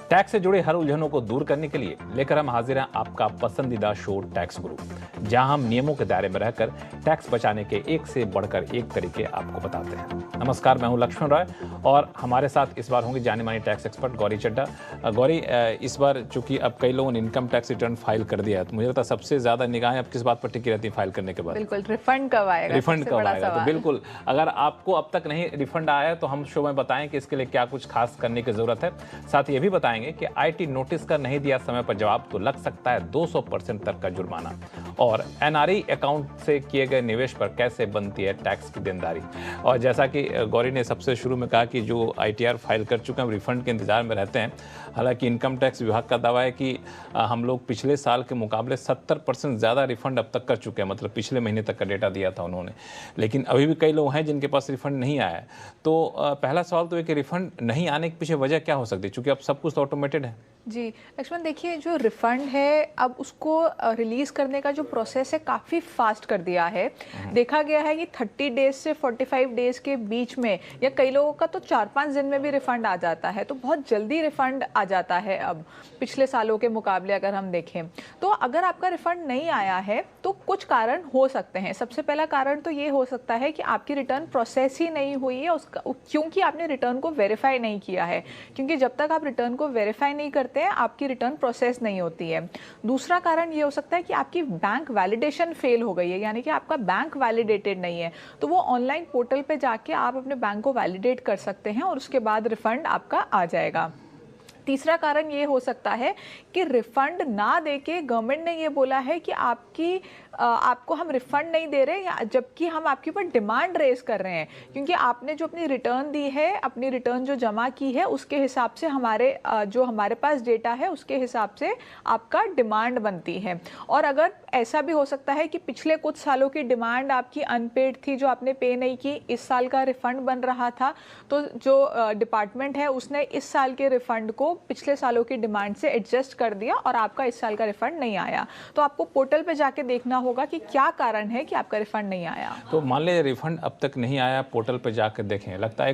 Tax से जुड़े हर उलझनों को दूर करने के लिए लेकर हम हाजिर हैं आपका पसंदीदा शो टैक्स गुरु, जहां हम नियमों के दायरे में रहकर टैक्स बचाने के एक से बढ़कर एक तरीके आपको बताते हैं। नमस्कार, मैं हूं लक्ष्मण राय और हमारे साथ इस बार होंगे जानी मानी टैक्स एक्सपर्ट गौरी चड्ढा। गौरी, इस बार चूंकि अब कई लोगों ने इनकम टैक्स रिटर्न फाइल कर दिया है, तो मुझे लगता है सबसे ज्यादा निगाहें अब किस बात पर टिकी रहती है फाइल करने के बाद? बिल्कुल, रिफंड कब आएगा? रिफंड कब आएगा? तो बिल्कुल, अगर आपको अब तक नहीं रिफंड आया है तो हम शो में बताएं कि इसके लिए क्या कुछ खास करने की जरूरत है। साथ ही ये भी बताएंगे कि आईटी नोटिस का नहीं दिया समय पर जवाब तो लग सकता है 200% तक का जुर्माना, और एनआरई अकाउंट से किए गए निवेश पर कैसे बनती है टैक्स की देनदारी। और जैसा कि गौरी ने सबसे शुरू में कहा कि जो आईटीआर फाइल कर चुके हैं रिफंड के इंतजार में रहते हैं। हालांकि इनकम टैक्स विभाग का दावा है कि हम लोग पिछले साल के मुकाबले 70% ज़्यादा रिफंड अब तक कर चुके हैं, मतलब पिछले महीने तक का डेटा दिया था उन्होंने। लेकिन अभी भी कई लोग हैं जिनके पास रिफंड नहीं आया है। तो पहला सवाल तो है कि रिफंड नहीं आने के पीछे वजह क्या हो सकती है, क्योंकि अब सब कुछ तो ऑटोमेटेड है। जी लक्ष्मण, देखिए जो रिफ़ंड है अब उसको रिलीज़ करने का जो प्रोसेस है काफ़ी फास्ट कर दिया है। देखा गया है कि 30 डेज से 45 डेज़ के बीच में, या कई लोगों का तो 4-5 दिन में भी रिफ़ंड आ जाता है। तो बहुत जल्दी रिफ़ंड आ जाता है अब पिछले सालों के मुकाबले अगर हम देखें तो। अगर आपका रिफ़ंड नहीं आया है तो कुछ कारण हो सकते हैं। सबसे पहला कारण तो ये हो सकता है कि आपकी रिटर्न प्रोसेस ही नहीं हुई है उसका, क्योंकि आपने रिटर्न को वेरीफाई नहीं किया है। क्योंकि जब तक आप रिटर्न को वेरीफाई नहीं करते आपकी रिटर्न प्रोसेस नहीं होती है। दूसरा कारण ये हो सकता है कि आपकी बैंक वैलिडेशन फेल हो गई है, यानी कि आपका बैंक वैलिडेटेड नहीं है। तो वो ऑनलाइन पोर्टल पे जाके आप अपने बैंक को वैलिडेट कर सकते हैं और उसके बाद रिफंड आपका आ जाएगा। तीसरा कारण ये हो सकता है कि रिफंड ना देके गवर्नमेंट ने ये बोला है कि आपको हम रिफंड नहीं दे रहे, या जबकि हम आपके ऊपर डिमांड रेज कर रहे हैं, क्योंकि आपने जो अपनी रिटर्न दी है, अपनी रिटर्न जो जमा की है उसके हिसाब से हमारे पास डेटा है उसके हिसाब से आपका डिमांड बनती है। और अगर ऐसा भी हो सकता है कि पिछले कुछ सालों की डिमांड आपकी अनपेड थी जो आपने पे नहीं की, इस साल का रिफंड बन रहा था, तो जो डिपार्टमेंट है उसने इस साल के रिफंड को पिछले सालों की डिमांड से एडजस्ट कर दिया और आपका इस साल का रिफंड नहीं आया। तो आपको पोर्टल पे जाके देखना होगा कि क्या कारण है कि आपका रिफंड नहीं आया। तो मान लीजिए रिफंड अब तक नहीं आया, पोर्टल पे जाकर देखें, लगता है